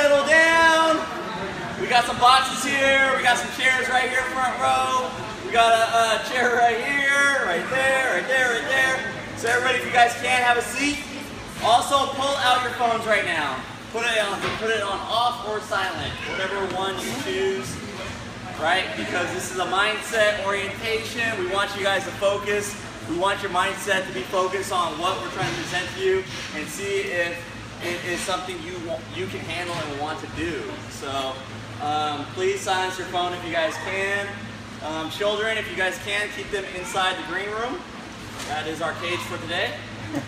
settle down. We got some boxes here. We got some chairs right here, front row. We got a chair right here, right there, right there, right there. So everybody, if you guys can, have a seat. Also, pull out your phones right now. Put it on off or silent, whatever one you choose, right? Because this is a mindset orientation. We want you guys to focus. We want your mindset to be focused on what we're trying to present to you and see if it is something you can handle and want to do. So please silence your phone if you guys can. Children, if you guys can, keep them inside the green room. That is our cage for today.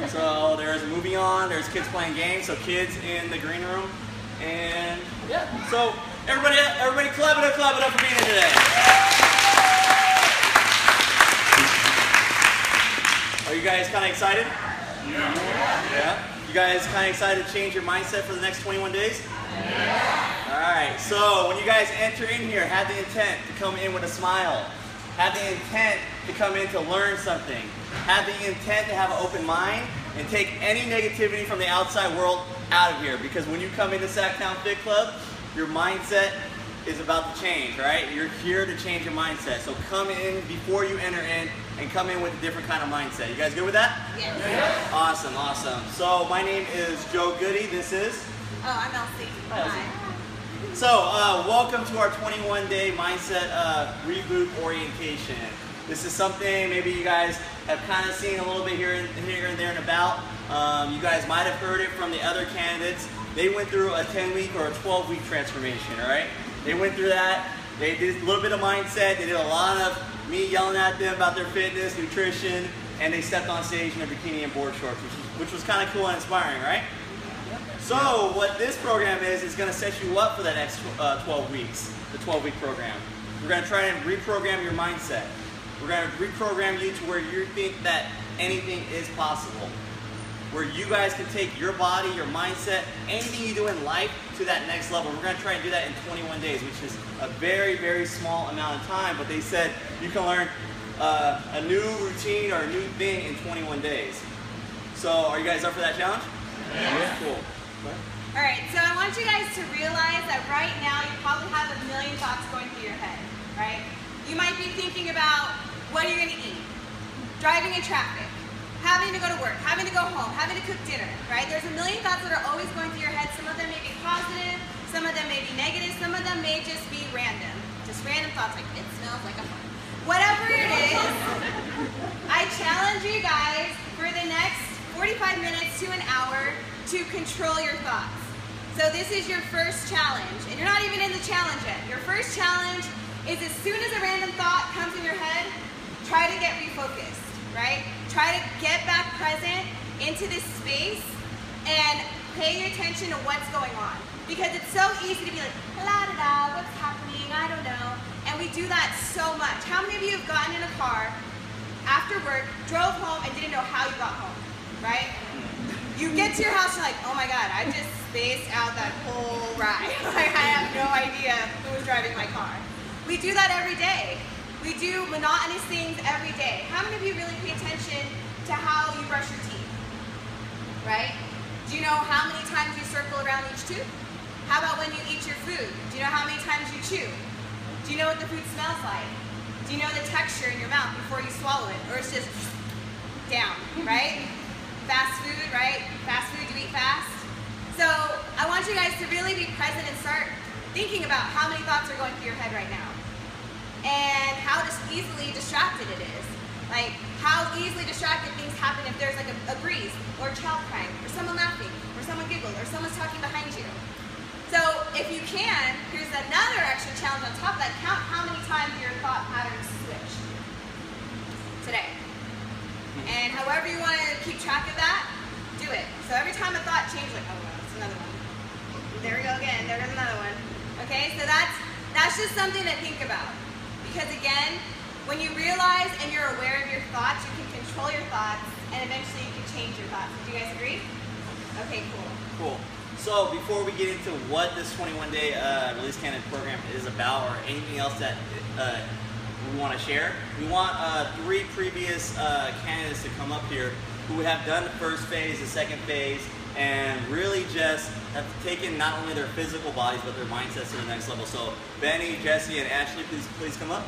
So there's a movie on, there's kids playing games, so kids in the green room. And yeah, so everybody clap it up for being here today. Are you guys kind of excited? Yeah. You guys kind of excited to change your mindset for the next 21 days? Yeah. All right, so when you guys enter in here, have the intent to come in with a smile. Have the intent to come in to learn something. Have the intent to have an open mind and take any negativity from the outside world out of here. Because when you come into Sacktown Fit Club, your mindset is about to change, right? You're here to change your mindset. So come in before you enter in and come in with a different kind of mindset. You guys good with that? Yes. Yeah. Awesome, awesome. So my name is Joe Goody. This is? Oh, I'm Elsie. Hi. So welcome to our 21-day mindset reboot orientation. This is something maybe you guys have kind of seen a little bit here and there and about. You guys might have heard it from the other candidates. They went through a 10-week or a 12-week transformation, all right? They went through that. They did a little bit of mindset. They did a lot of me yelling at them about their fitness, nutrition, and they stepped on stage in a bikini and board shorts, which was kind of cool and inspiring, right? So what this program is going to set you up for the next 12 weeks, the 12-week program. We're going to try and reprogram your mindset. We're going to reprogram you to where you think that anything is possible. Where you guys can take your body, your mindset, anything you do in life to that next level. We're going to try and do that in 21 days, which is a very, very small amount of time. But they said you can learn a new routine or a new thing in 21 days. So are you guys up for that challenge? Yeah. Cool. Alright, so I want you guys to realize that right now you probably have a million thoughts going through your head, right? You might be thinking about what you're going to eat, driving in traffic, having to go to work, having to go home, having to cook dinner, right? There's a million thoughts that are always going through your head. Some of them may be positive, some of them may be negative, some of them may just be random. Just random thoughts like, it smells like a fart. Whatever it is, I challenge you guys for the next 45 minutes to an hour to control your thoughts. So this is your first challenge, and you're not even in the challenge yet. Your first challenge is as soon as a random thought comes in your head, try to get refocused, right? Try to get back present into this space and pay your attention to what's going on. Because it's so easy to be like, la da da, what's happening, I don't know. And we do that so much. How many of you have gotten in a car after work, drove home, and didn't know how you got home, right? You get to your house, you're like, oh my God, I just spaced out that whole ride. Like, I have no idea who was driving my car. We do that every day. We do monotonous things every day. How many of you really pay attention to how you brush your teeth? Right? Do you know how many times you circle around each tooth? How about when you eat your food? Do you know how many times you chew? Do you know what the food smells like? Do you know the texture in your mouth before you swallow it? Or it's just down, right? Fast food, right? Fast food, you eat fast. So I want you guys to really be present and start thinking about how many thoughts are going through your head right now. And how just easily distracted it is. Like how easily distracted things happen if there's like a breeze, or a child crying, or someone laughing, or someone giggled, or someone's talking behind you. So if you can, here's another extra challenge on top of that. Count how many times your thought patterns switch today. And however you want to keep track of that, do it. So every time a thought changes, like, oh, well, it's another one. There we go again. There's another one. Okay, so that's just something to think about. Because again, when you realize and you're aware of your thoughts, you can control your thoughts, and eventually you can change your thoughts. Do you guys agree? Okay, cool. Cool. So before we get into what this 21-day release candidate program is about, or anything else that want to share. We want 3 previous candidates to come up here who have done the first phase, the second phase, and really just have taken not only their physical bodies but their mindsets to the next level. So Benny, Jesse, and Ashley, please come up.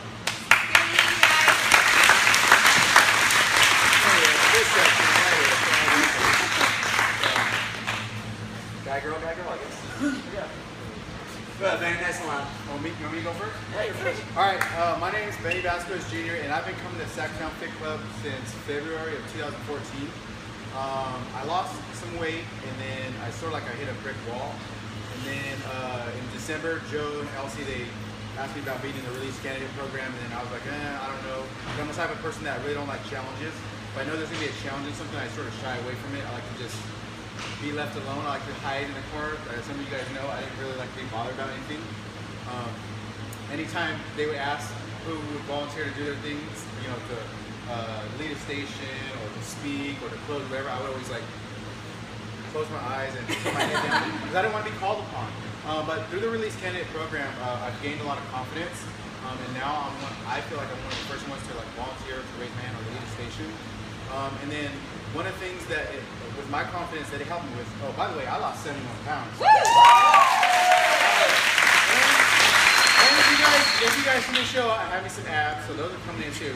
Guy, girl, I guess. Yeah. Go ahead, Benny, nice one. You want me to go first? Yeah, you're first. All right, my name is Benny Vasquez Jr., and I've been coming to Sacktown Fit Club since February of 2014. I lost some weight, and then I hit a brick wall. And then in December, Joe and Elsie, they asked me about being in the release candidate program, and then I was like, I don't know. I'm the type of person that I really don't like challenges. If I know there's gonna be a challenge in something, I sort of shy away from it. I like to just be left alone. I like to hide in the corner. As some of you guys know, I didn't really like being bothered about anything. Anytime they would ask who would volunteer to do their things, you know, to lead a station or to speak or to close whatever, I would always like close my eyes and put my head down because I didn't want to be called upon. But through the release candidate program, I've gained a lot of confidence, and now I feel like I'm one of the first ones to like volunteer to raise my hand or lead a station. And then one of the things that with my confidence that it helped me with, oh, by the way, I lost 71 pounds. And if you guys see the show, I have me some abs, so those are coming in too.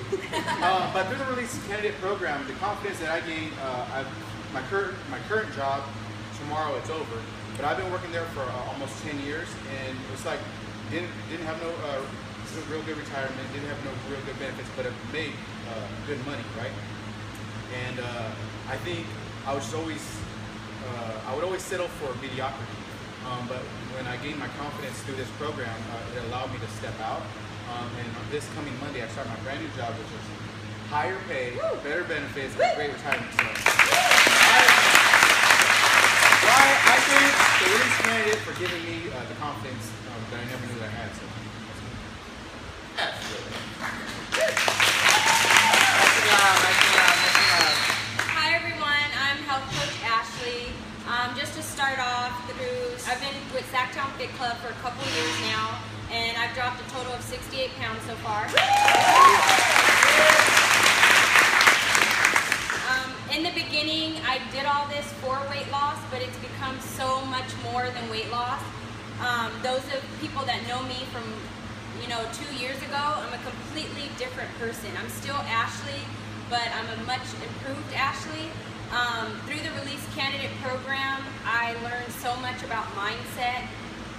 But through the release candidate program, the confidence that I gained, my current job, tomorrow it's over, but I've been working there for almost 10 years, and it's like, didn't have no real good retirement, didn't have no real good benefits, but it made good money, right? And I think I would always settle for mediocrity. But when I gained my confidence through this program, it allowed me to step out. And this coming Monday, I start my brand new job, which is higher pay, better benefits, and a great retirement. So I thank the release candidate for giving me the confidence that I never knew that I had. So. Hi everyone, I'm Health Coach Ashley. Just to start off, I've been with Sacktown Fit Club for a couple years now, and I've dropped a total of 68 pounds so far. In the beginning, I did all this for weight loss, but it's become so much more than weight loss. Those of people that know me from 2 years ago, I'm a completely different person. I'm still Ashley, but I'm a much improved Ashley. Through the release candidate program, I learned so much about mindset.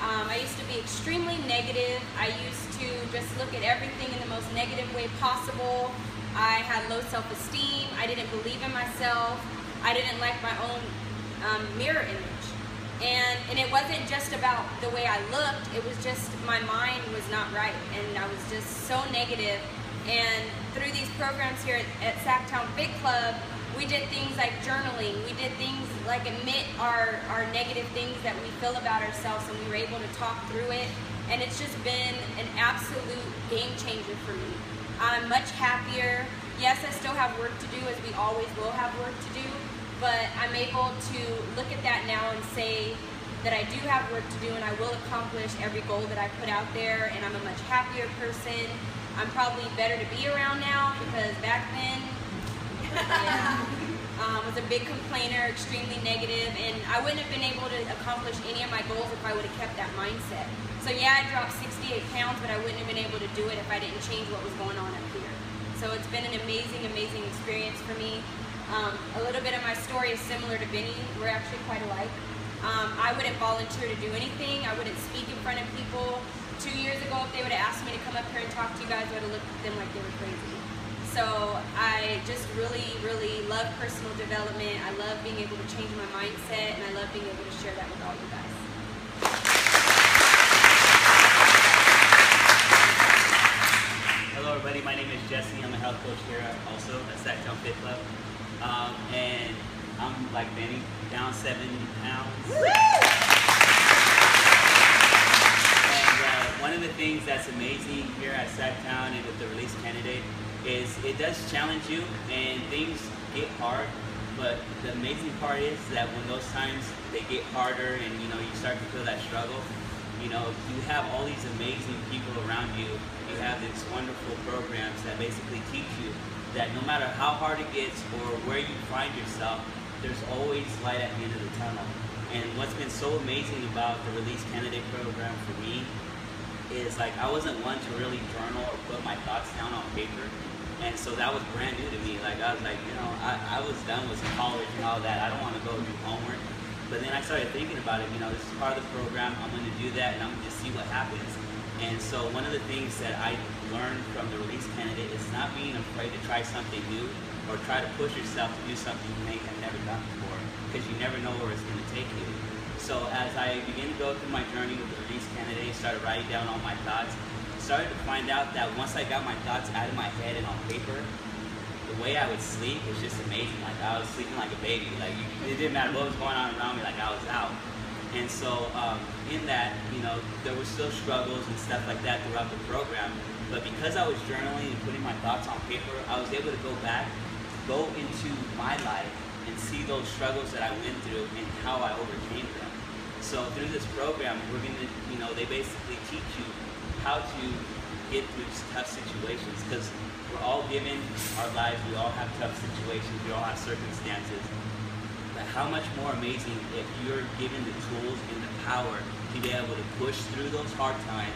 I used to be extremely negative. I used to just look at everything in the most negative way possible. I had low self-esteem. I didn't believe in myself. I didn't like my own mirror image. And it wasn't just about the way I looked, it was just my mind was not right, and I was just so negative. And through these programs here at Sacktown Fit Club, we did things like journaling, we did things like admit our negative things that we feel about ourselves, and we were able to talk through it, and it's just been an absolute game changer for me. I'm much happier. Yes, I still have work to do, as we always will have work to do, but I'm able to look at that now and say that I do have work to do and I will accomplish every goal that I put out there, and I'm a much happier person. I'm probably better to be around now because back then, was a big complainer, extremely negative, and I wouldn't have been able to accomplish any of my goals if I would have kept that mindset. So yeah, I dropped 68 pounds, but I wouldn't have been able to do it if I didn't change what was going on up here. So it's been an amazing, amazing experience for me. A little bit of my story is similar to Benny. We're actually quite alike. I wouldn't volunteer to do anything. I wouldn't speak in front of people. 2 years ago, if they would have asked me to come up here and talk to you guys, I would have looked at them like they were crazy. So I just really, really love personal development. I love being able to change my mindset, and I love being able to share that with all you guys. Hello everybody, my name is Jesse. I'm a health coach here also at Sacktown Fit Club. And I'm like Benny, down 70 pounds. And one of the things that's amazing here at Sacktown and with the release candidate is it does challenge you and things get hard, but the amazing part is that when those times they get harder and you start to feel that struggle, You know, you have all these amazing people around you. You have these wonderful programs that basically teach you that no matter how hard it gets or where you find yourself, there's always light at the end of the tunnel. And what's been so amazing about the Release Candidate program for me is like I wasn't one to really journal or put my thoughts down on paper. And so that was brand new to me. Like I was like, you know, I was done with college and all that. I don't want to go do homework. But then I started thinking about it, you know, this is part of the program. I'm going to do that and I'm going to see what happens. And so one of the things that I learned from the Release Candidate is not being afraid to try something new or try to push yourself to do something you may have never done before, because you never know where it's going to take you. So as I began to go through my journey with the Release Candidate, started writing down all my thoughts, started to find out that once I got my thoughts out of my head and on paper, the way I would sleep was just amazing. Like I was sleeping like a baby. Like it didn't matter what was going on around me, like I was out. And so in that, you know, there were still struggles and stuff like that throughout the program. But because I was journaling and putting my thoughts on paper, I was able to go back, go into my life and see those struggles that I went through and how I overcame them. So through this program, we're going to, you know, they basically teach you how to get through tough situations, because we're all given our lives, we all have tough situations, we all have circumstances. But how much more amazing if you're given the tools and the power to be able to push through those hard times,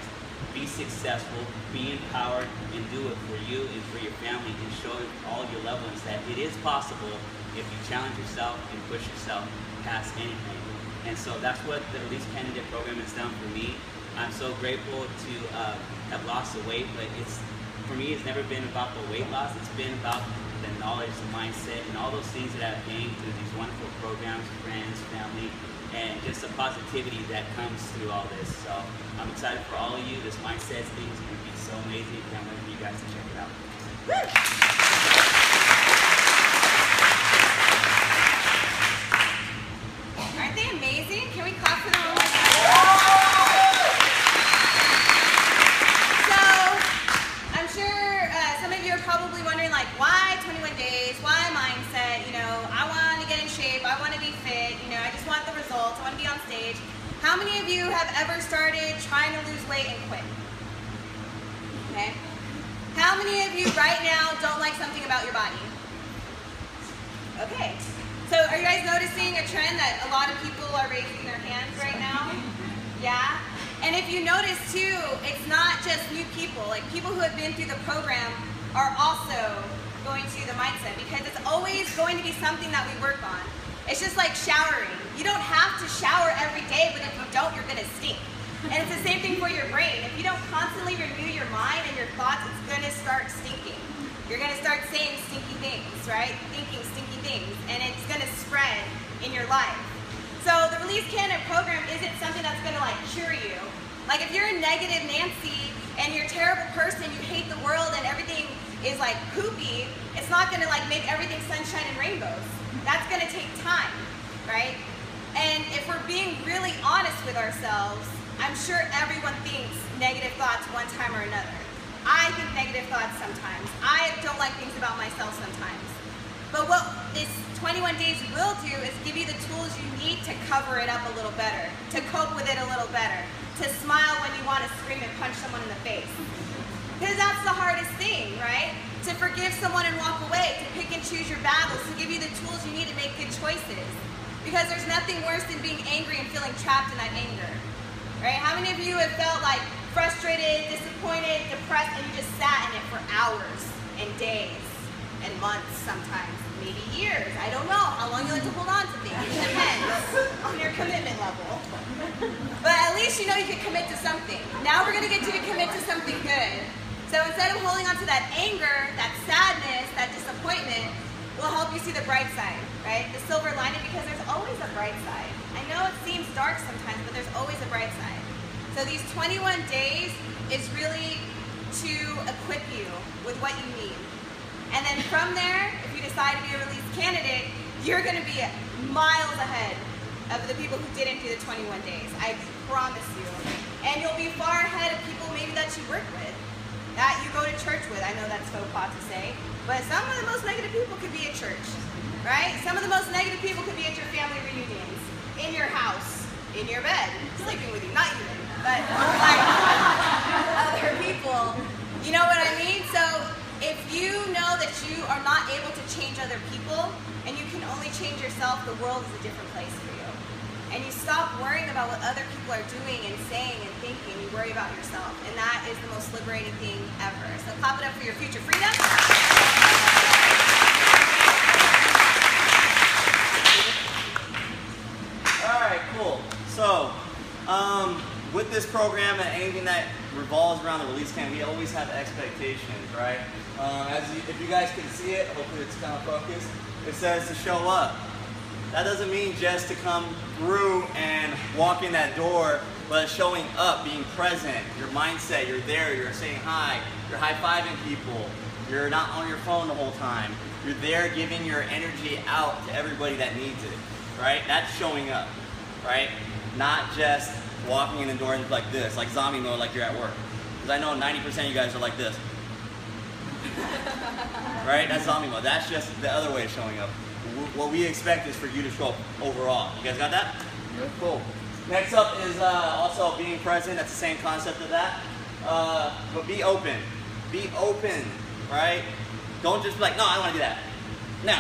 be successful, be empowered, and do it for you and for your family, and show all your loved ones that it is possible if you challenge yourself and push yourself past anything. And so that's what the Release Candidate program has done for me. I'm so grateful to have lost the weight, but for me, it's never been about the weight loss. It's been about the knowledge, the mindset, and all those things that I've gained through these wonderful programs, friends, family, and just the positivity that comes through all this. So I'm excited for all of you. This mindset thing is going to be so amazing. Can't wait for you guys to check it out. Aren't they amazing? Can we clap for them one more time? So, I'm sure some of you are probably wondering, like, why 21 days? Why mindset? You know, I want to get in shape. I want to be fit. You know, I just want the results. I want to be on stage. How many of you have ever started trying to lose weight and quit? Okay. How many of you right now don't like something about your body? Okay. So are you guys noticing a trend that a lot of people are raising their hands right now? Yeah? And if you notice too, it's not just new people. Like people who have been through the program are also going through the mindset, because it's always going to be something that we work on. It's just like showering. You don't have to shower every day, but if you don't, you're going to stink. And it's the same thing for your brain. If you don't constantly renew your mind and your thoughts, it's going to start stinking. You're going to start saying stinky things, right? Thinking stinky things, and it's going to spread in your life. So the Release Candidate program isn't something that's going to like cure you. Like if you're a negative Nancy and you're a terrible person, you hate the world and everything is like poopy, it's not going to like make everything sunshine and rainbows. That's going to take time, right? And if we're being really honest with ourselves, I'm sure everyone thinks negative thoughts one time or another. I think negative thoughts sometimes. I don't like things about myself sometimes. But what this 21 days will do is give you the tools you need to cover it up a little better, to cope with it a little better, to smile when you want to scream and punch someone in the face. Because that's the hardest thing, right? To forgive someone and walk away, to pick and choose your battles, to give you the tools you need to make good choices. Because there's nothing worse than being angry and feeling trapped in that anger. Right? How many of you have felt like frustrated, disappointed, depressed, and you just sat in it for hours and days and months sometimes, maybe years? I don't know how long you like to hold on to things. It depends on your commitment level. But at least you know you can commit to something. Now we're going to get you to commit to something good. So instead of holding on to that anger, that sadness, that disappointment, will help you see the bright side, right? The silver lining, because there's always a bright side. I know it seems dark sometimes, but there's always a bright side. So these 21 days is really to equip you with what you need. And then from there, if you decide to be a Release Candidate, you're going to be miles ahead of the people who didn't do the 21 days. I promise you. And you'll be far ahead of people maybe that you work with, that you go to church with. I know that's faux pas to say, but some of the most negative people could be at church, right? Some of the most negative people could be at your family reunions, in your house, in your bed, sleeping with you. Not you, but like other people. You know what I mean? So if you know that you are not able to change other people and you can only change yourself, the world is a different place for you. And you stop worrying about what other people are doing and saying and thinking. You worry about yourself. And that is the most liberating thing ever. So clap it up for your future freedom. Alright, cool. So, with this program and anything that revolves around the release camp, we always have expectations, right? If you guys can see it, hopefully it's kind of focused, it says to show up. That doesn't mean just to come through and walk in that door, but showing up, being present, your mindset, you're there, you're saying hi, you're high-fiving people, you're not on your phone the whole time, you're there giving your energy out to everybody that needs it, right? That's showing up, right? Not just walking in the door and like this, like zombie mode, like you're at work. Because I know 90% of you guys are like this. Right? That's zombie mode. That's just the other way of showing up. What we expect is for you to show up overall. You guys got that? Yep. Cool. Next up is also being present. That's the same concept of that. But be open. Be open, right? Don't just be like, no, I don't want to do that. No.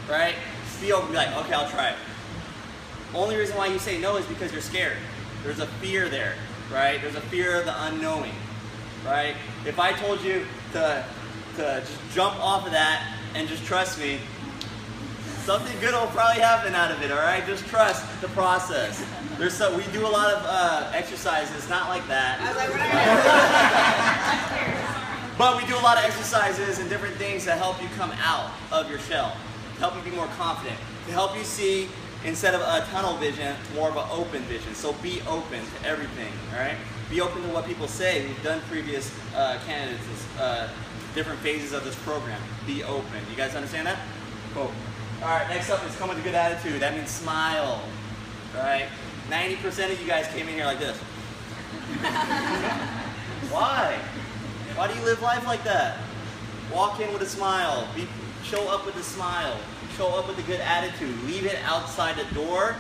Right? Just be open. Be like, okay, I'll try it. Only reason why you say no is because you're scared. There's a fear there, right? There's a fear of the unknowing, right? If I told you to just jump off of that and just trust me, something good will probably happen out of it, all right? Just trust the process. We do a lot of exercises, not like that. I was like, what But we do a lot of exercises and different things that help you come out of your shell, to help you be more confident, to help you see, instead of a tunnel vision, more of an open vision. So be open to everything, all right? Be open to what people say. We've done previous candidates, different phases of this program. Be open. You guys understand that? Cool. All right, next up is come with a good attitude. That means smile, all right? 90% of you guys came in here like this. Why? Why do you live life like that? Walk in with a smile. Show up with a smile. Show up with a good attitude. Leave it outside the door,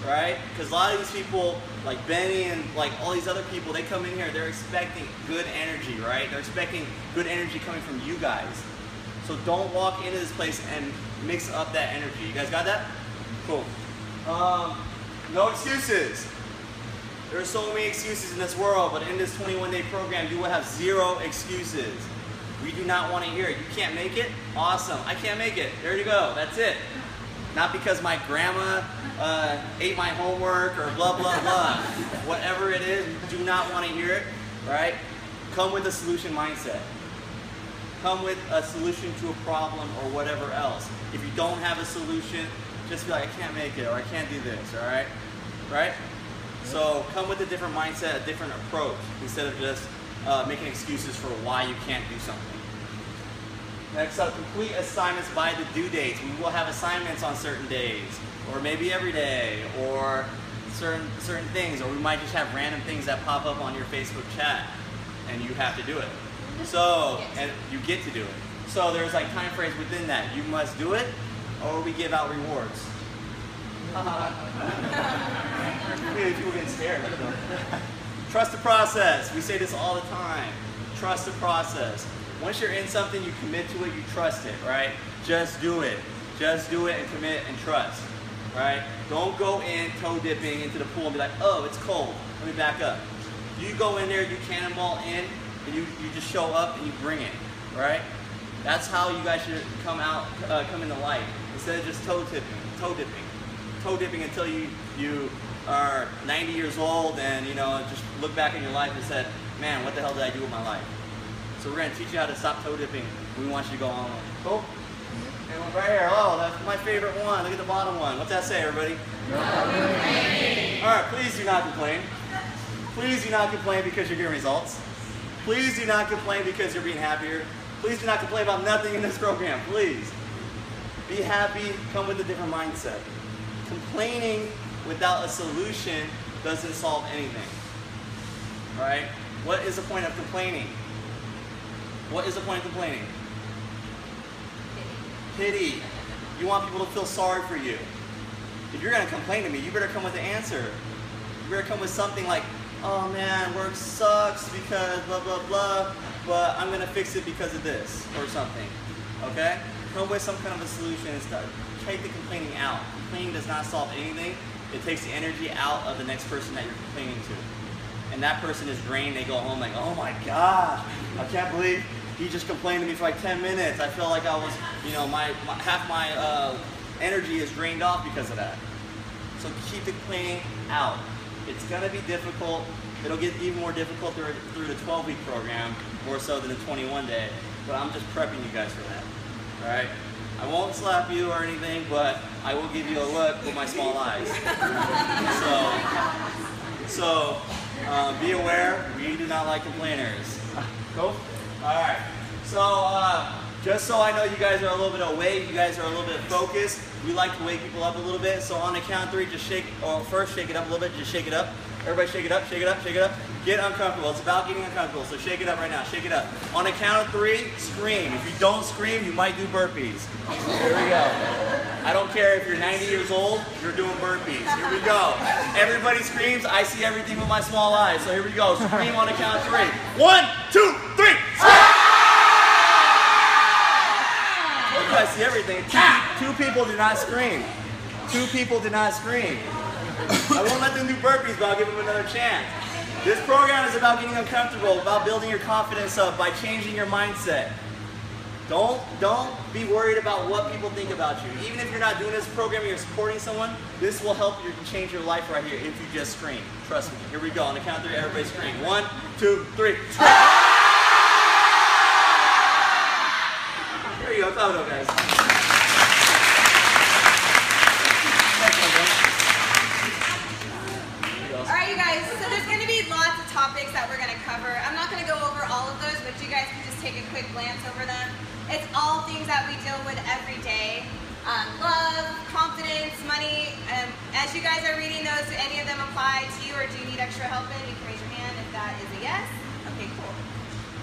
right? Because a lot of these people, like Benny and like all these other people, they come in here, they're expecting good energy, right? They're expecting good energy coming from you guys. So don't walk into this place and mix up that energy. You guys got that? Cool. No excuses. There are so many excuses in this world, but in this 21-day program, you will have 0 excuses. We do not want to hear it. You can't make it? Awesome. I can't make it. There you go. That's it. Not because my grandma ate my homework or blah, blah, blah. Whatever it is, you do not want to hear it, right? Come with a solution mindset. Come with a solution to a problem or whatever else. If you don't have a solution, just be like, I can't make it or I can't do this, all right? Right? So come with a different mindset, a different approach, instead of just making excuses for why you can't do something. Next up, complete assignments by the due dates. We will have assignments on certain days, or maybe every day, or certain things, or we might just have random things that pop up on your Facebook chat, and you have to do it. So, and you get to do it. So there's like time frames within that. You must do it, or we give out rewards. People getting scared. I don't know. Trust the process. We say this all the time. Trust the process. Once you're in something, you commit to it, you trust it, right? Just do it. Just do it and commit and trust, right? Don't go in toe dipping into the pool and be like, oh, it's cold. Let me back up. You go in there, you cannonball in, and you just show up and you bring it, right? That's how you guys should come into life. Instead of just toe dipping until you are 90 years old and just look back in your life and said, man, what the hell did I do with my life? So we're going to teach you how to stop toe dipping. We want you to go on. Cool? And one right here. Oh, that's my favorite one. Look at the bottom one. What's that say, everybody? No complaining. All right, please do not complain. Please do not complain because you're getting results. Please do not complain because you're being happier. Please do not complain about nothing in this program. Please. Be happy. Come with a different mindset. Complaining without a solution doesn't solve anything. Right? What is the point of complaining? What is the point of complaining? Pity. You want people to feel sorry for you. if you're gonna complain to me, you better come with the answer. You better come with something like, oh man, work sucks because blah, blah, blah, but I'm gonna fix it because of this, or something, okay? Come with some kind of a solution and start, take the complaining out. Complaining does not solve anything. It takes the energy out of the next person that you're complaining to. And that person is drained, they go home like, oh my gosh, I can't believe he just complained to me for like 10 minutes. I feel like I was, you know, half my energy is drained off because of that. So keep the complaining out. It's gonna be difficult. It'll get even more difficult through the 12-week program, more so than the 21-day, but I'm just prepping you guys for that, all right? I won't slap you or anything, but I will give you a look with my small eyes. So be aware, we do not like complainers. Cool? All right, so just so I know you guys are a little bit awake, you guys are a little bit focused, we like to wake people up a little bit, so on the count of 3, just shake, or first shake it up a little bit, just shake it up. Everybody shake it up, shake it up, shake it up. Get uncomfortable, it's about getting uncomfortable, so shake it up right now, shake it up. On the count of 3, scream. If you don't scream, you might do burpees. Here we go. I don't care if you're 90 years old, you're doing burpees. Here we go. Everybody screams, I see everything with my small eyes, so here we go. Scream on the count of 3. 1, 2, 3, scream! I see everything. Two people did not scream. 2 people did not scream. I won't let them do burpees, but I'll give them another chance. This program is about getting uncomfortable, about building your confidence up by changing your mindset. Don't be worried about what people think about you. Even if you're not doing this program and you're supporting someone, this will help you change your life right here if you just scream. Trust me. Here we go. On the count of 3, everybody scream. 1, 2, 3. Scream! Here you go. Clap it up, guys. Alright, you guys, so there's going to be lots of topics that we're going to cover. I'm not going to go over all of those, but you guys can just take a quick glance over them. It's all things that we deal with every day. Love, confidence, money. As you guys are reading those, do any of them apply to you, or do you need extra help in? You can raise your hand if that is a yes. Okay, cool.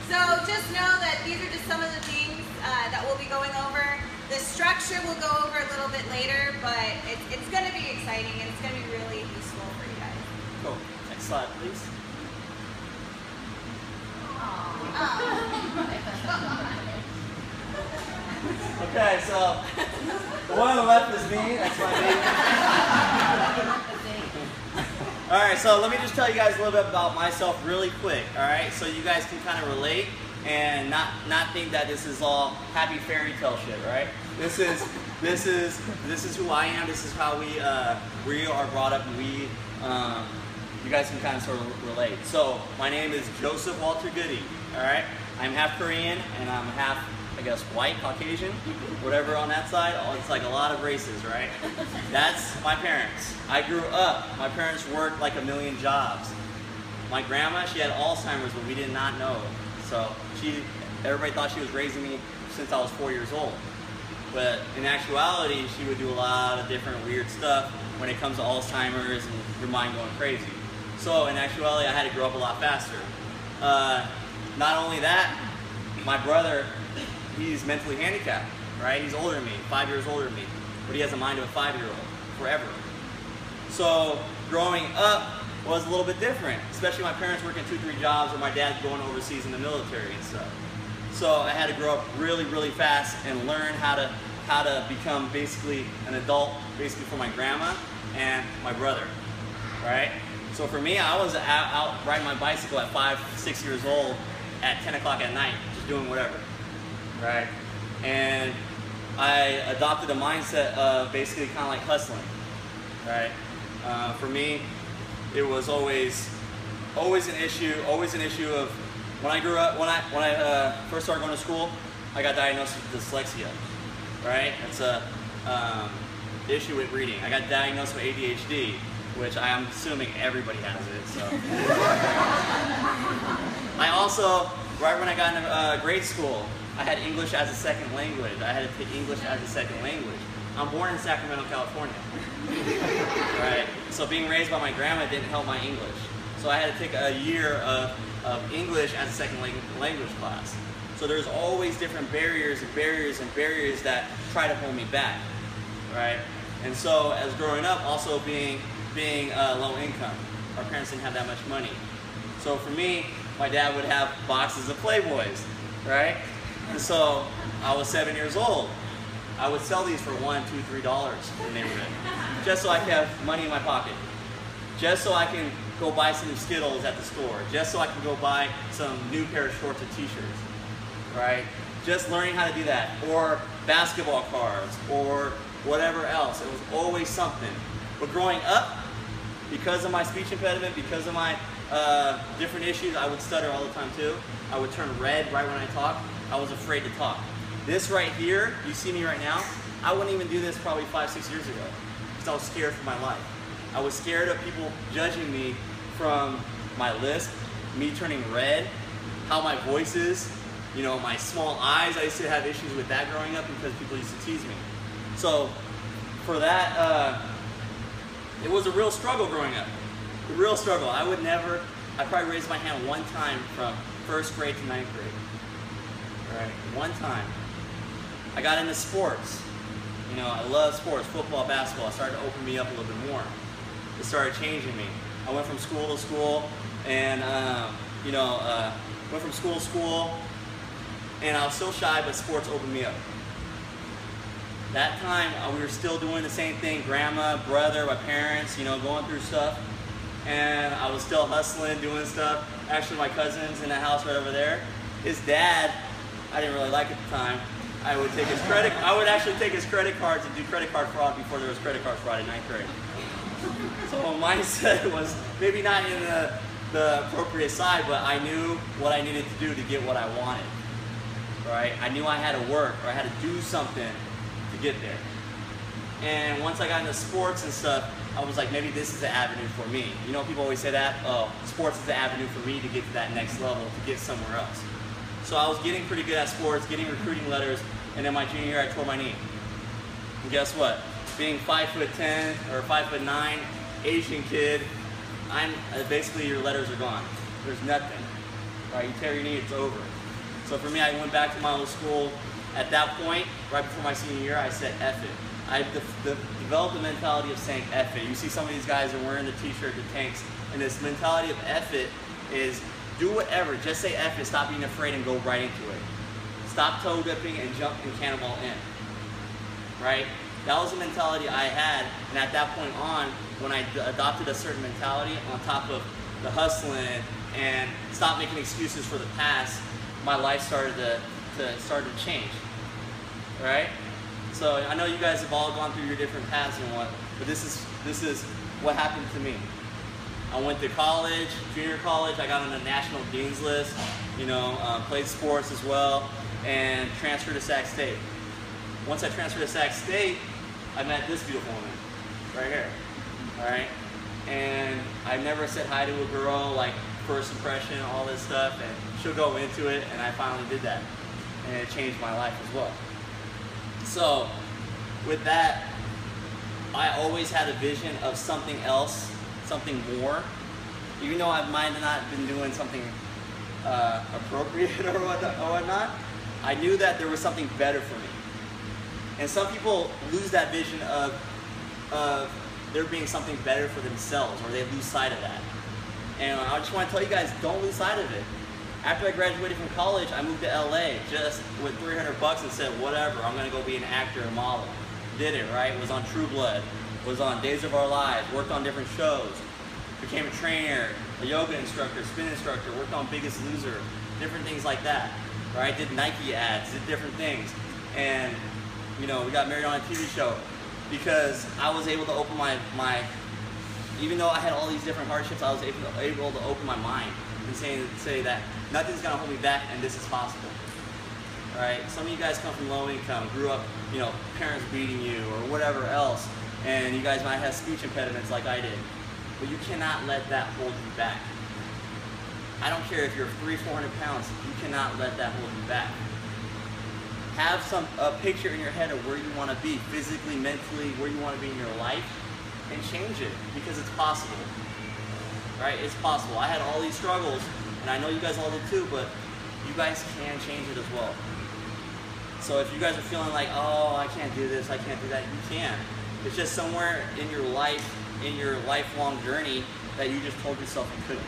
So just know that these are just some of the things that we'll be going over. The structure we'll go over a little bit later, but it's going to be exciting and it's going to be really useful for you guys. Cool. Next slide, please. Okay, so the one on the left is me. That's my baby. All right, so let me just tell you guys a little bit about myself really quick. All right, so you guys can kind of relate and not think that this is all happy fairy tale shit. Right? This is who I am. This is how we are brought up, and you guys can kind of sort of relate. So my name is Joseph Walter Goody. All right, I'm half Korean and I'm half, I guess, white, Caucasian, whatever on that side. It's like a lot of races, right? That's my parents. I grew up. My parents worked like a million jobs. My grandma, she had Alzheimer's, but we did not know. So everybody thought she was raising me since I was 4 years old. But in actuality, she would do a lot of different weird stuff when it comes to Alzheimer's and your mind going crazy. So in actuality, I had to grow up a lot faster. Not only that, my brother, he's mentally handicapped, right? He's older than me, 5 years older than me, but he has the mind of a 5-year-old forever. So growing up was a little bit different, especially my parents working 2-3 jobs or my dad going overseas in the military and stuff. So I had to grow up really, really fast and learn how to become basically an adult, basically for my grandma and my brother, right? So for me, I was out riding my bicycle at 5, 6 years old at 10 o'clock at night, just doing whatever, right? And I adopted a mindset of basically kind of like hustling, right? For me, it was always an issue of when I grew up, when I first started going to school, I got diagnosed with dyslexia, right? It's a issue with reading. I got diagnosed with ADHD, which I am assuming everybody has it, so. I also, right when I got into grade school, I had English as a second language. I had to take English as a second language. I'm born in Sacramento, California, right? So being raised by my grandma didn't help my English. So I had to take a year of English as a second language class. So there's always different barriers that try to hold me back, right? And so as growing up, also being low income, our parents didn't have that much money. So for me, my dad would have boxes of Playboys, right? And so I was 7 years old. I would sell these for $1, $2, $3 in the neighborhood, just so I could have money in my pocket, just so I can go buy some new Skittles at the store, just so I can go buy some new pair of shorts or t-shirts, right? Just learning how to do that, or basketball cards, or whatever else. It was always something. But growing up, because of my speech impediment, because of my different issues, I would stutter all the time too. I would turn red right when I talk. I was afraid to talk. This right here, you see me right now, I wouldn't even do this probably 5, 6 years ago because I was scared for my life. I was scared of people judging me from my lisp, me turning red, how my voice is, you know, my small eyes. I used to have issues with that growing up because people used to tease me. So for that, it was a real struggle growing up. A real struggle. I probably raised my hand one time from 1st grade to 9th grade. All right, one time. I got into sports. You know, I love sports, football, basketball. It started to open me up a little bit more. It started changing me. I went from school to school, and went from school to school, and I was still shy, but sports opened me up. That time, we were still doing the same thing, grandma, brother, my parents, you know, going through stuff, and I was still hustling, doing stuff. Actually, my cousin's in the house right over there. His dad, I didn't really like at the time. I would actually take his credit cards and do credit card fraud before there was credit card fraud in 9th grade. So my mindset was maybe not in the appropriate side, but I knew what I needed to do to get what I wanted, right? I knew I had to work, or I had to do something to get there. And once I got into sports and stuff, I was like, maybe this is the avenue for me. You know, people always say that, oh, sports is the avenue for me to get to that next level, to get somewhere else. So I was getting pretty good at sports, getting recruiting letters, and then my junior year I tore my knee. And guess what? Being 5'10" or 5'9", Asian kid, basically your letters are gone. There's nothing. Right? You tear your knee, it's over. So for me, I went back to my old school. At that point, right before my senior year, I said F it. I developed the mentality of saying F it. You see some of these guys are wearing the t-shirt, the tanks, and this mentality of F it is do whatever, just say F it, stop being afraid and go right into it. Stop toe dipping and jump and cannonball in, right? That was the mentality I had, and at that point on, when I adopted a certain mentality on top of the hustling and stopped making excuses for the past, my life started to change, right? So I know you guys have all gone through your different paths and what, but this is what happened to me. I went to college, junior college, I got on the national dean's list, you know, played sports as well, and transferred to Sac State. Once I transferred to Sac State, I met this beautiful woman, right here, all right? And I've never said hi to a girl, like first impression, all this stuff, and she'll go into it, and I finally did that. And it changed my life as well. So, with that, I always had a vision of something else, something more. Even though I might have not been doing something appropriate or whatnot, I knew that there was something better for me. And some people lose that vision of there being something better for themselves, or they lose sight of that. And I just want to tell you guys, don't lose sight of it. After I graduated from college, I moved to LA just with $300 and said, whatever, I'm gonna go be an actor and model. Did it, right? Was on True Blood, was on Days of Our Lives, worked on different shows, became a trainer, a yoga instructor, spin instructor, worked on Biggest Loser, different things like that, right? Did Nike ads, did different things. And, you know, we got married on a TV show because I was able to open my even though I had all these different hardships, I was able to open my mind and say that nothing's gonna hold me back and this is possible. Right? Some of you guys come from low income, grew up, you know, parents beating you or whatever else, and you guys might have speech impediments like I did. But you cannot let that hold you back. I don't care if you're 300-400 pounds, you cannot let that hold you back. Have a picture in your head of where you want to be, physically, mentally, where you want to be in your life, and change it, because it's possible. Right? It's possible. I had all these struggles, and I know you guys all did too, but you guys can change it as well. So if you guys are feeling like, oh, I can't do this, I can't do that, you can. It's just somewhere in your life, in your lifelong journey, that you just told yourself you couldn't.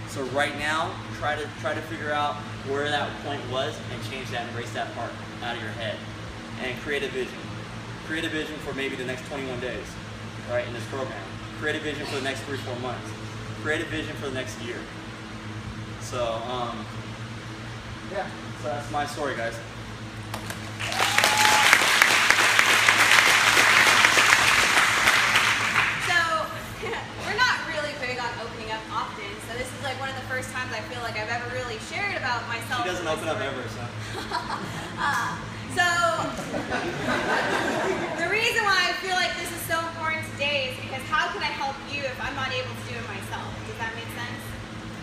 So right now, try to figure out where that point was and change that, and erase that part out of your head, and create a vision. Create a vision for maybe the next 21 days, right, in this program. Create a vision for the next 3-4 months. Create a vision for the next year. So, yeah, so that's my story, guys. So this is like one of the first times I feel like I've ever really shared about myself. She doesn't open up ever, so. So the reason why I feel like this is so important today is because how can I help you if I'm not able to do it myself? Does that make sense?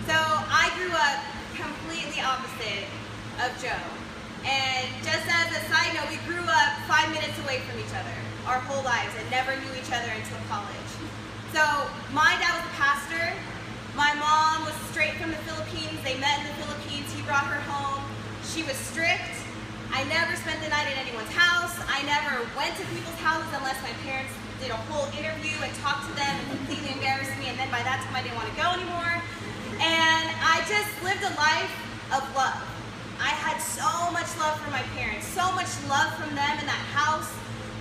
So I grew up completely opposite of Joe. And just as a side note, we grew up 5 minutes away from each other our whole lives and never knew each other until college. So my dad was a pastor. My mom was straight from the Philippines. They met in the Philippines. He brought her home. She was strict. I never spent the night at anyone's house. I never went to people's houses unless my parents did a whole interview and talked to them and completely embarrassed me, and then by that time I didn't want to go anymore. And I just lived a life of love. I had so much love for my parents, so much love from them in that house,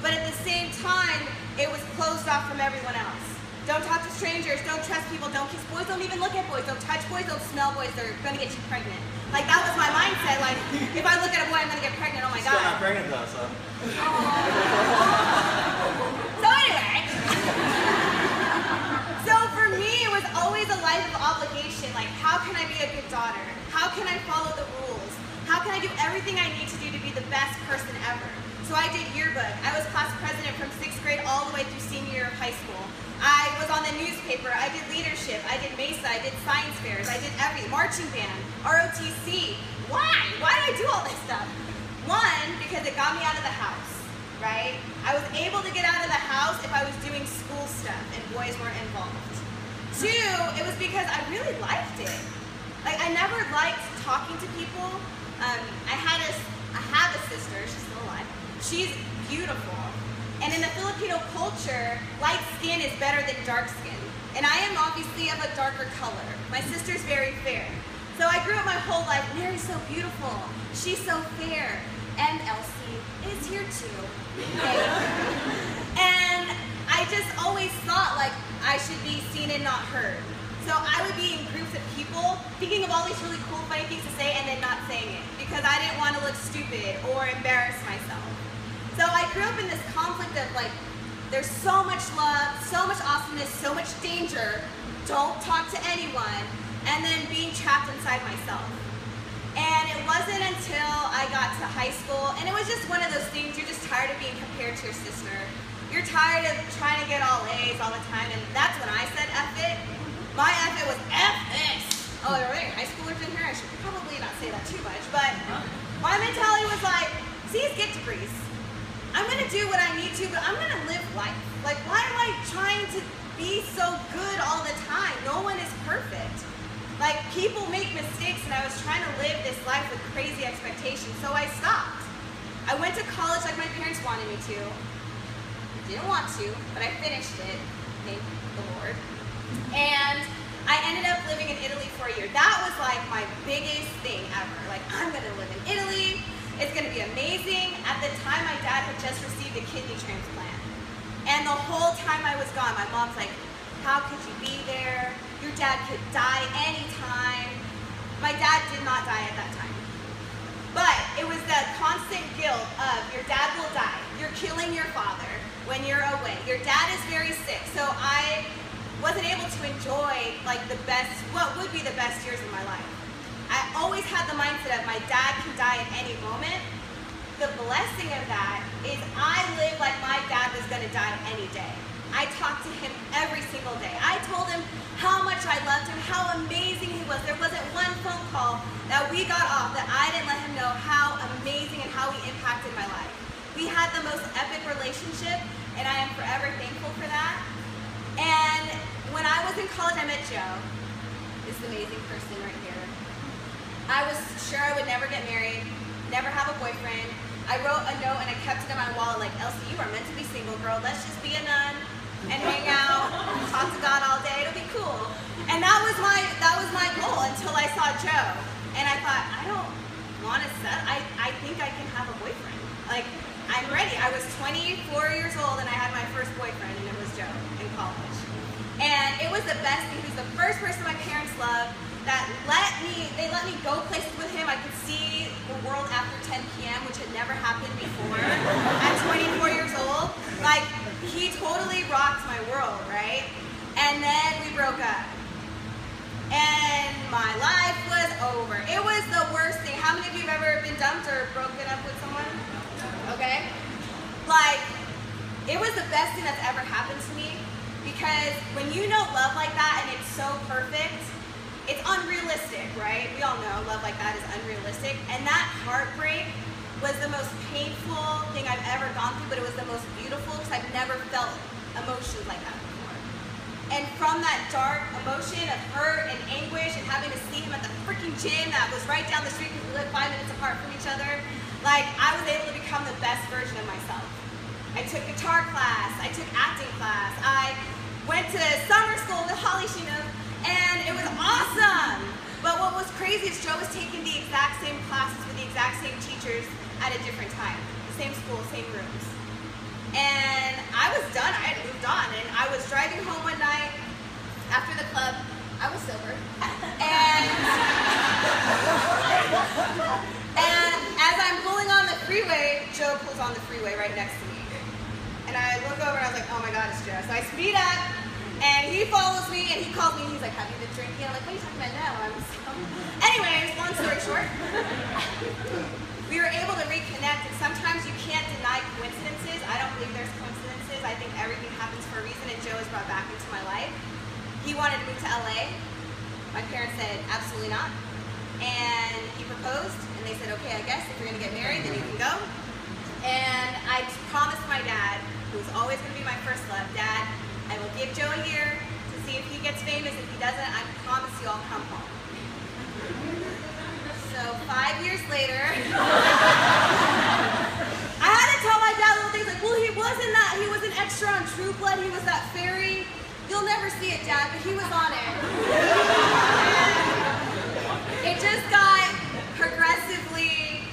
but at the same time, it was closed off from everyone else. Don't talk to strangers, don't trust people, don't kiss boys, don't even look at boys, don't touch boys, don't smell boys, they're gonna get you pregnant. Like, that was my mindset, like, if I look at a boy, I'm gonna get pregnant, oh my God. Still not pregnant though, so. So anyway, so for me, it was always a life of obligation, like, how can I be a good daughter? How can I follow the rules? How can I do everything I need to do to be the best person ever? So I did yearbook, I was class president from 6th grade all the way through senior year of high school. I was on the newspaper, I did leadership, I did MESA, I did science fairs, I did every marching band, ROTC. Why? Why did I do all this stuff? One, because it got me out of the house, right? I was able to get out of the house if I was doing school stuff and boys weren't involved. Two, it was because I really liked it. Like, I never liked talking to people. I have a sister, she's still alive. She's beautiful. And in the Filipino culture, light skin is better than dark skin. And I am obviously of a darker color. My sister's very fair. So I grew up my whole life, Mary's so beautiful, she's so fair, and Elsie is here too. Okay. And I just always thought like I should be seen and not heard. So I would be in groups of people thinking of all these really cool, funny things to say and then not saying it because I didn't want to look stupid or embarrass myself. So I grew up in this conflict of like, there's so much love, so much awesomeness, so much danger, don't talk to anyone, and then being trapped inside myself. And it wasn't until I got to high school, and it was just one of those things, you're just tired of being compared to your sister. You're tired of trying to get all A's all the time, and that's when I said F it. My F it was F this. Oh, there were high schoolers in here? I should probably not say that too much, but my mentality was like, C's get degrees. I'm going to do what I need to, but I'm going to live life. Like, why am I trying to be so good all the time? No one is perfect. Like, people make mistakes, and I was trying to live this life with crazy expectations, so I stopped. I went to college like my parents wanted me to. I didn't want to, but I finished it, thank the Lord. And I ended up living in Italy for a year. That was like my biggest thing ever. Like, I'm going to live in Italy. It's going to be amazing. At the time, my dad had just received a kidney transplant. And the whole time I was gone, my mom's like, how could you be there? Your dad could die anytime. My dad did not die at that time. But it was the constant guilt of your dad will die. You're killing your father when you're away. Your dad is very sick. So I wasn't able to enjoy like the best, what would be the best years of my life. I always had the mindset of my dad can die at any moment. The blessing of that is I lived like my dad was going to die any day. I talked to him every single day. I told him how much I loved him, how amazing he was. There wasn't one phone call that we got off that I didn't let him know how amazing and how he impacted my life. We had the most epic relationship, and I am forever thankful for that. And when I was in college, I met Joe, this amazing person right here. I was sure I would never get married, never have a boyfriend. I wrote a note and I kept it on my wall like, Elsie, you are meant to be single, girl. Let's just be a nun and hang out, talk to God all day. It'll be cool. And that was my goal until I saw Joe. And I thought, I don't want to set. I think I can have a boyfriend. Like, I'm ready. I was 24 years old and I had my first boyfriend, and it was Joe in college. And it was the best thing. He was the first person my parents loved that let me go places with him. I could see the world after 10 p.m., which had never happened before at 24 years old. Like, he totally rocked my world, right? And then we broke up. And my life was over. It was the worst thing. How many of you have ever been dumped or broken up with someone? Okay? Like, it was the best thing that's ever happened to me, because when you know love like that and it's so perfect, it's unrealistic, right? We all know love like that is unrealistic. And that heartbreak was the most painful thing I've ever gone through, but it was the most beautiful because I've never felt emotions like that before. And from that dark emotion of hurt and anguish and having to see him at the freaking gym that was right down the street because we lived 5 minutes apart from each other, like, I was able to become the best version of myself. I took guitar class, I took acting class, I went to summer school with Holly Sheenum, and it was awesome. But what was crazy is Joe was taking the exact same classes with the exact same teachers at a different time. Same school, same rooms. And I was done, I had moved on, and I was driving home one night after the club. I was sober. And as I'm pulling on the freeway, Joe pulls on the freeway right next to me. And I look over and I was like, oh my God, it's Joe. So I speed up, and he follows me, and he calls me, and he's like, have you been drinking? I'm like, what are you talking about now? Anyways, long story short, we were able to reconnect, and sometimes you can't deny coincidences. I don't believe there's coincidences. I think everything happens for a reason, and Joe was brought back into my life. He wanted to move to LA. My parents said, absolutely not. And he proposed, and they said, okay, I guess if you're gonna get married, then you can go. And I promised my dad, who's always gonna be my first love, Dad, I will give Joe a year to see if he gets famous. If he doesn't, I promise you I'll come home. So 5 years later, I had to tell my dad little things like, well, he was an extra on True Blood, he was that fairy. You'll never see it, Dad, but he was on it. It just got progressively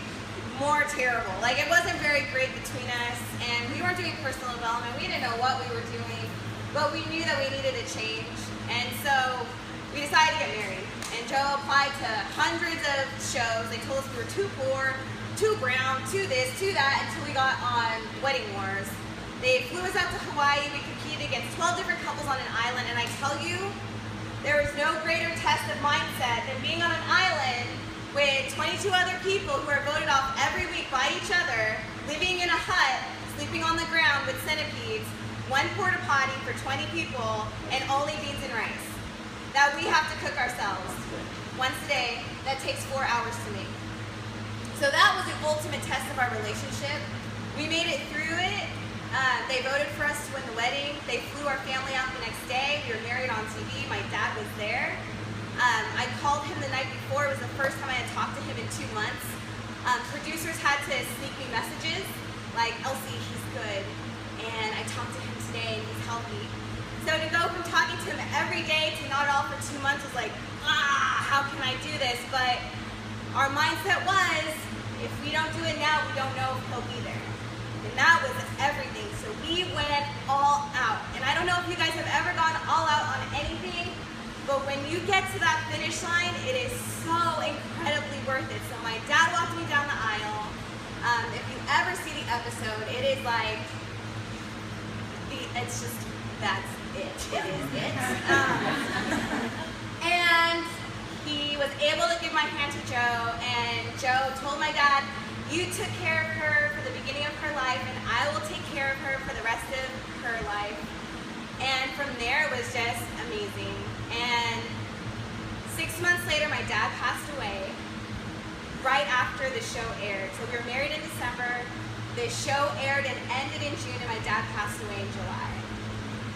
more terrible. Like, it wasn't very great between us, and we weren't doing personal development. We didn't know what we were doing, but we knew that we needed a change. And so we decided to get married. And Joe applied to hundreds of shows. They told us we were too poor, too brown, too this, too that, until we got on Wedding Wars. They flew us out to Hawaii. We competed against 12 different couples on an island, and I tell you, there is no greater test of mindset than being on an island with 22 other people who are voted off every week by each other, living in a hut, sleeping on the ground with centipedes, one porta potty for 20 people, and only beans and rice that we have to cook ourselves once a day. That takes 4 hours to make. So that was the ultimate test of our relationship. We made it through it. They voted for us to win the wedding. They flew our family out the next day. We were married on TV. My dad was there. I called him the night before. It was the first time I had talked to him in 2 months. Producers had to sneak me messages like, Elsie, he's good. And I talked to him today and he's healthy. So to go from talking to him every day to not at all for 2 months was like, how can I do this? But our mindset was, if we don't do it now, we don't know if he'll be there. And that was everything. So we went all out. And I don't know if you guys have ever gone all out on anything, but when you get to that finish line, it is so incredibly worth it. So my dad walked me down the aisle. If you ever see the episode, it is like, it's just, that's it. It is it. And he was able to give my hand to Joe, and Joe told my dad, you took care of her for the beginning of her life, and I will take care of her for the rest of her life. And from there, it was just amazing. And 6 months later, my dad passed away right after the show aired. So we were married in December. The show aired and ended in June, and my dad passed away in July.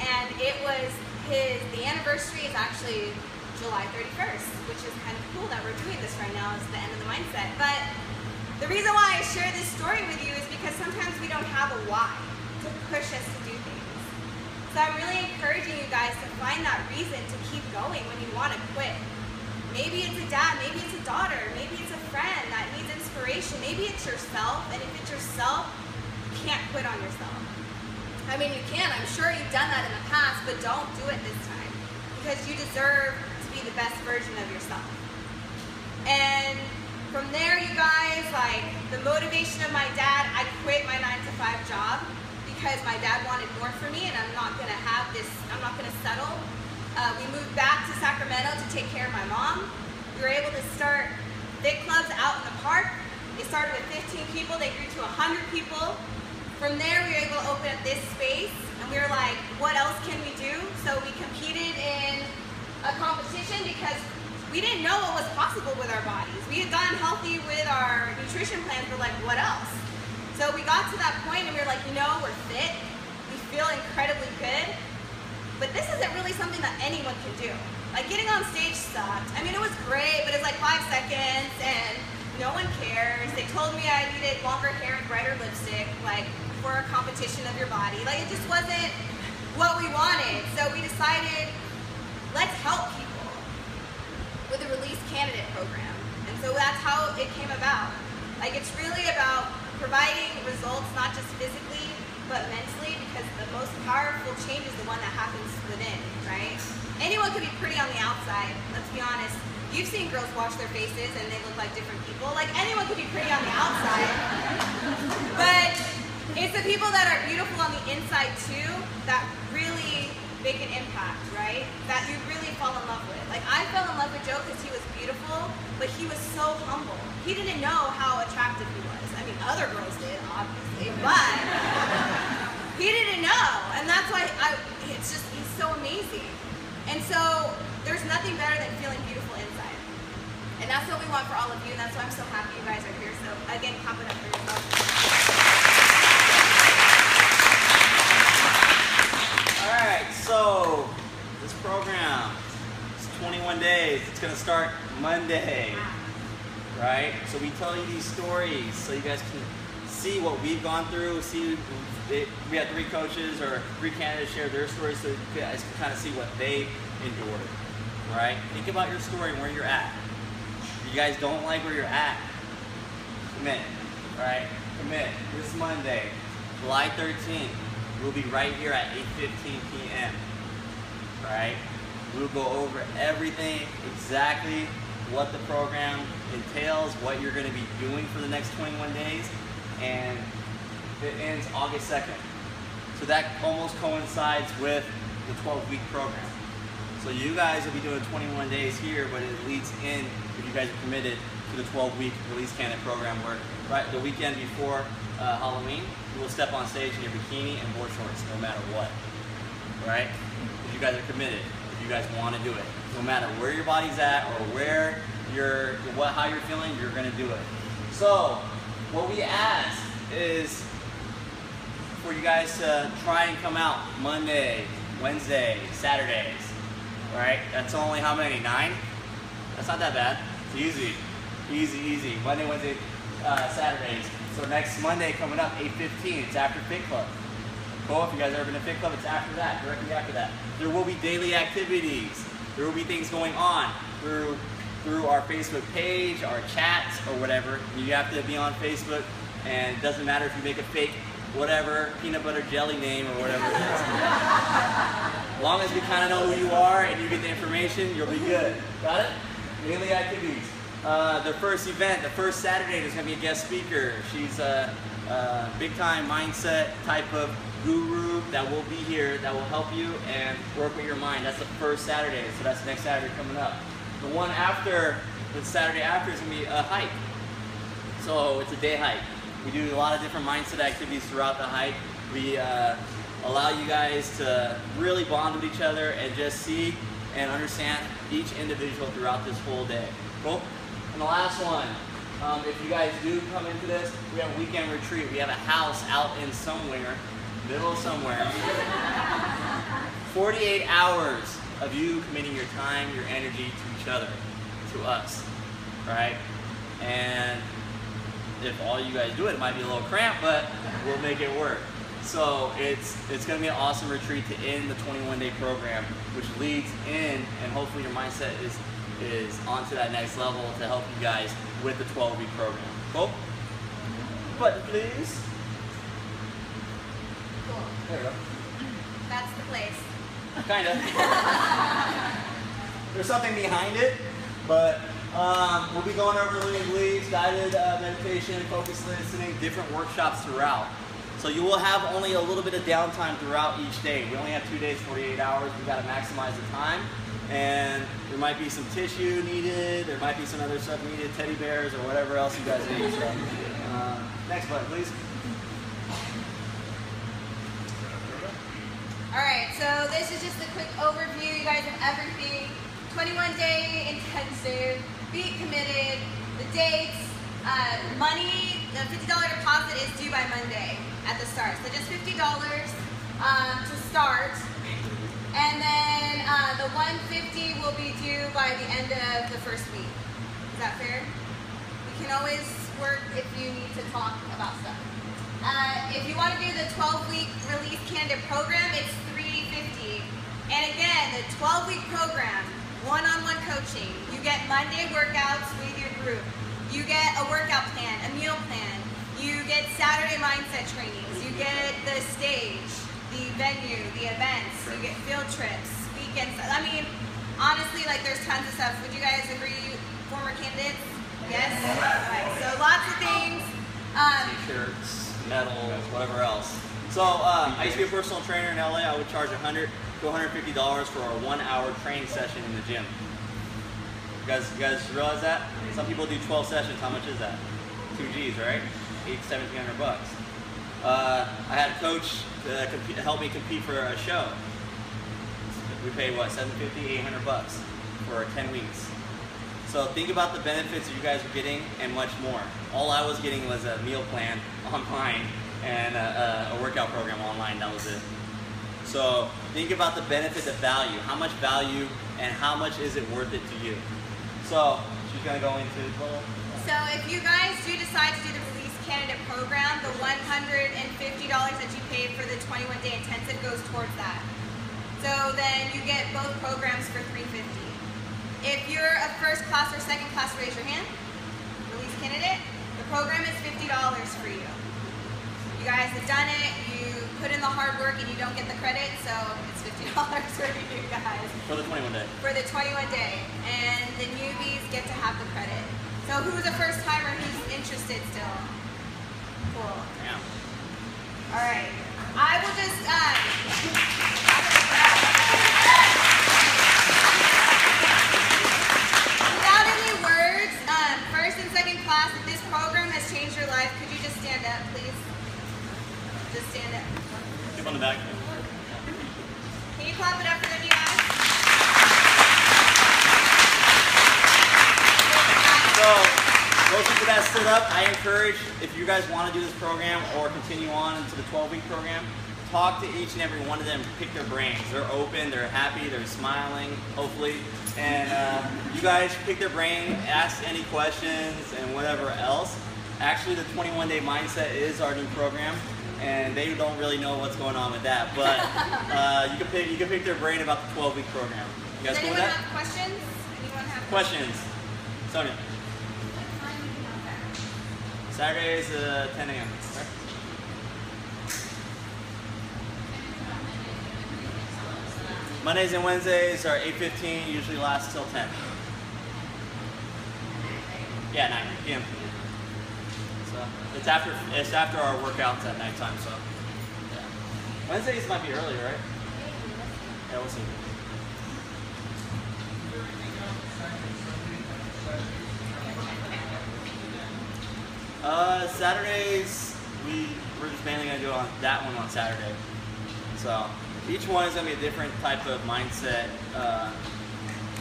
And it was the anniversary is actually July 31st, which is kind of cool that we're doing this right now. It's the end of the mindset. But The reason why I share this story with you is because sometimes we don't have a why to push us to do things. So I'm really encouraging you guys to find that reason to keep going when you want to quit. Maybe it's a dad, maybe it's a daughter, maybe it's a friend that needs inspiration, maybe it's yourself, and if it's yourself, you can't quit on yourself. I mean, you can, I'm sure you've done that in the past, but don't do it this time, because you deserve to be the best version of yourself. And from there, you guys, like the motivation of my dad, I quit my 9-to-5 job because my dad wanted more for me, and I'm not gonna have this, I'm not gonna settle. We moved back to Sacramento to take care of my mom. We were able to start fit clubs out in the park. They started with 15 people, they grew to 100 people. From there, we were able to open up this space, and we were like, what else can we do? So we competed in a competition because we didn't know what was possible with our bodies. We had gotten healthy with our nutrition plans, we're like, what else? So we got to that point and we were like, you know, we're fit, we feel incredibly good, but this isn't really something that anyone can do. Like getting on stage sucked. I mean, it was great, but it's like 5 seconds and no one cares. They told me I needed longer hair and brighter lipstick, like for a competition of your body. Like it just wasn't what we wanted. So we decided, let's help people with a release candidate program. And so that's how it came about. Like it's really about providing results, not just physically, but mentally, because the most powerful change is the one that happens within, right? Anyone could be pretty on the outside, let's be honest. You've seen girls wash their faces and they look like different people. Like anyone could be pretty on the outside. But it's the people that are beautiful on the inside too that really make an impact, right? That you really fall in love with. Like I fell in love with Joe because he was beautiful, but he was so humble. He didn't know how attractive he was. I mean, other girls did, obviously, but he didn't know. And that's why it's just, he's so amazing. And so there's nothing better than feeling beautiful inside. And that's what we want for all of you, and that's why I'm so happy you guys are here. So again, clap it up for yourself. All right, so this program is 21 days. It's gonna start Monday, right? So we tell you these stories so you guys can see what we've gone through, we had 3 coaches or 3 candidates share their stories so you guys can kind of see what they endured, right? Think about your story and where you're at. If you guys don't like where you're at, commit, right? Commit. This Monday, July 13th, we'll be right here at 8:15 p.m., right? We'll go over everything, exactly what the program entails, what you're going to be doing for the next 21 days, and it ends August 2nd. So that almost coincides with the 12-week program. So you guys will be doing 21 days here, but it leads in, if you guys are committed, to the 12-week release candidate program where right the weekend before Halloween, you will step on stage in your bikini and board shorts no matter what, right? If you guys are committed, if you guys want to do it, no matter where your body's at or where how you're feeling, you're going to do it. So what we ask is for you guys to try and come out Monday, Wednesday, Saturdays, right? That's only how many, 9? That's not that bad. It's easy, easy, easy. Monday, Wednesday, Saturdays. So next Monday coming up, 8:15, it's after Fit Club. Cool, if you guys have ever been to Fit Club, it's after that, directly after that. There will be daily activities. There will be things going on through our Facebook page, our chats, or whatever. You have to be on Facebook, and it doesn't matter if you make a fake whatever, peanut butter jelly name or whatever it is. As long as we kind of know who you are and you get the information, you'll be good. Got it? Daily activities. The first event, the first Saturday, there's going to be a guest speaker. She's a big-time mindset type of guru that will be here that will help you and work with your mind. That's the first Saturday, so that's next Saturday coming up. The one after, the Saturday after, is going to be a hike. So it's a day hike. We do a lot of different mindset activities throughout the hike. We allow you guys to really bond with each other and just see and understand each individual throughout this whole day. Cool? And the last one, if you guys do come into this, we have a weekend retreat. We have a house out in somewhere, middle of somewhere. 48 hours of you committing your time, your energy to each other, to us, right? And if all you guys do it, it might be a little cramped, but we'll make it work. So it's going to be an awesome retreat to end the 21-day program, which leads in, and hopefully your mindset is onto that next level to help you guys with the 12-week program. Cool? Button, please. Cool. There we go. That's the place. Kind of. There's something behind it, but we'll be going over limiting beliefs, guided meditation, focused listening, different workshops throughout. So you will have only a little bit of downtime throughout each day. We only have 2 days, 48 hours. We've got to maximize the time. And there might be some tissue needed. There might be some other stuff needed, teddy bears or whatever else you guys need. So, next button, please. All right, so this is just a quick overview, you guys, of everything. 21-day intensive, be committed, the dates, money, the $50 deposit is due by Monday at the start. So just $50 to start. And then the $150 will be due by the end of the first week. Is that fair? We can always work if you need to talk about stuff. If you want to do the 12-week release candidate program, it's $350. And again, the 12-week program, one-on-one coaching. You get Monday workouts with your group. You get a workout plan, a meal plan. You get Saturday mindset trainings. You get the stage, the venue, the events. You get field trips, weekends. I mean, honestly, like there's tons of stuff. Would you guys agree, former candidates? Yes? All right, so lots of things. T-shirts, medals, whatever else. So I used to be a personal trainer in LA. I would charge $100 to $150 for a 1-hour training session in the gym. You guys realize that? Some people do 12 sessions. How much is that? 2 G's, right? $1,700. I had a coach to help me compete for a show. We paid what, $750, $800 for 10 weeks. So think about the benefits that you guys are getting and much more. All I was getting was a meal plan online and a workout program online. That was it. So think about the benefit, the value. How much value and how much is it worth it to you? So she's gonna go into. So if you guys do decide to do the release candidate program, the $150 that you paid for the 21-day intensive goes towards that. So then you get both programs for $350. If you're a first class or second class, raise your hand. Release candidate. The program is $50 for you. You guys have done it. You put in the hard work and you don't get the credit, so it's $50 for you guys. For the 21 day. For the 21 day. And the newbies get to have the credit. So who's a first timer who's interested still? Cool. Yeah. All right. I will just, without any words, first and second class, if this program has changed your life, could you just stand up, please? Just stand up. Keep on the back. Can you clap it up for them, you guys? So, those people that stood up, I encourage, if you guys want to do this program or continue on into the 12-week program, talk to each and every one of them, pick their brains. They're open, they're happy, they're smiling, hopefully. And you guys pick their brain, ask any questions and whatever else. Actually, the 21-day mindset is our new program, and they don't really know what's going on with that. But you can pick their brain about the 12-week program. You guys Does cool with anyone that? have questions? Anyone have Questions? Sonia. Saturday is 10 a.m. Right? Mondays and Wednesdays are 8:15. Usually lasts till 10. Yeah, 9 p.m. So it's after our workouts at nighttime. So yeah. Wednesdays might be early, right? Yeah, we'll see. Saturdays, we're just mainly going to do that one on Saturday. So each one is going to be a different type of mindset,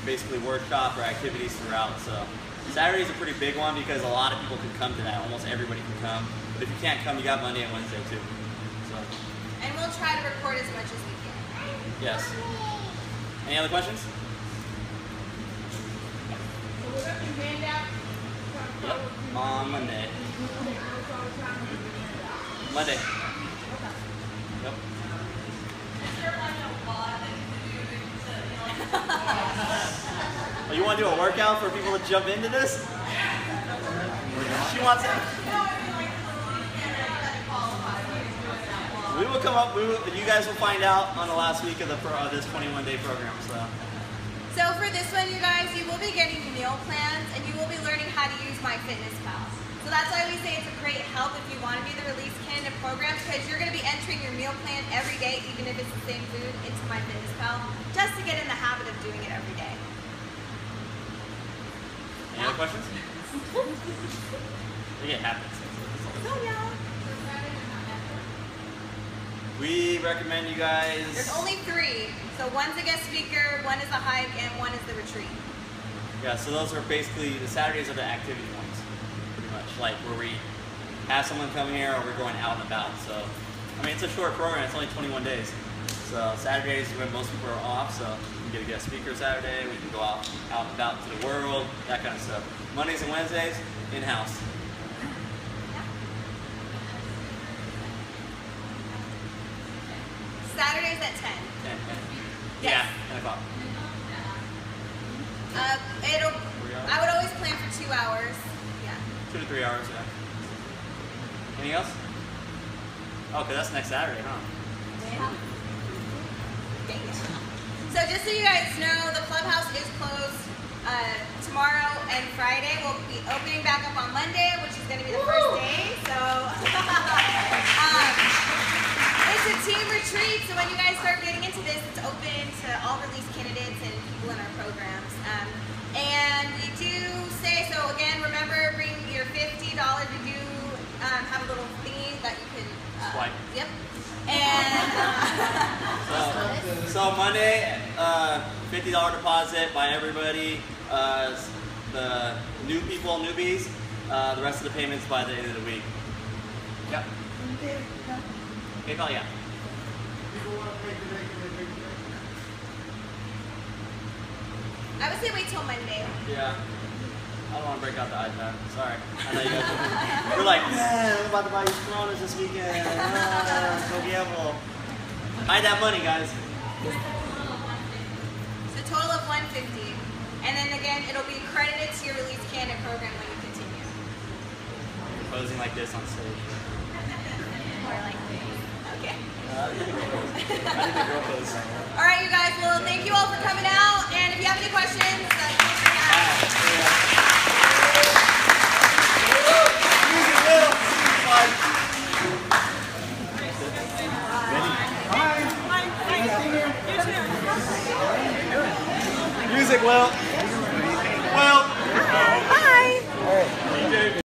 basically workshop or activities throughout. So Saturday is a pretty big one because a lot of people can come to that. Almost everybody can come. But if you can't come, you got Monday and Wednesday too. So. And we'll try to record as much as we can. Yes. Any other questions? So we're going to hand out from Yep. On Monday. Monday. Yep. Oh, you want to do a workout for people to jump into this? She wants it. We will come up. You guys will find out on the last week of this 21-day program. So for this one, you guys, you will be getting meal plans, and you will be learning how to use MyFitnessPal. So that's why we say it's a great help if you want to do the Release Canada program, because you're going to be entering your meal plan every day, even if it's the same food, into MyFitnessPal, just to get in the habit of doing it every day. Any other questions? Yeah, it happens. Oh yeah. We recommend you guys. There's only 3. So one's a guest speaker, one is a hike, and one is the retreat. Yeah, so those are basically, the Saturdays are the activity ones, pretty much. Like where we have someone come here or we're going out and about. So, I mean, it's a short program, it's only 21 days. So Saturdays is when most people are off, so we can get a guest speaker Saturday, we can go out and about to the world, that kind of stuff. Mondays and Wednesdays, in-house. Saturdays at 10. 10. Yes. Yeah, 10 o'clock. I would always plan for 2 hours. Yeah. 2 to 3 hours, yeah. Anything else? Okay, that's next Saturday, huh? Yeah. Dang it. So just so you guys know, the clubhouse is closed tomorrow and Friday. We'll be opening back up on Monday, which is going to be the first day. So it's a team retreat. So when you guys start getting into this, it's open to all Release candidates and people in our programs. And we do say, so again, remember, bring your $50. We do have a little thingy that you can swipe. Yep. And so Monday, $50 deposit by everybody. The new people, newbies. The rest of the payments by the end of the week. Yep. PayPal, yeah. I would say wait till Monday. Yeah. I don't want to break out the iPad. Sorry. I know you guys are. We're like, man, I'm about to buy you Coronas this weekend. Go gamble. Hide that money, guys. So a total of $150. And then again, it'll be credited to your Release Canada program when you continue. Posing like this on stage. Or like this. Okay. I did the girl pose. All right, you guys. Well, thank you all for coming out. And if you have any questions, please bring it out. Music, Will.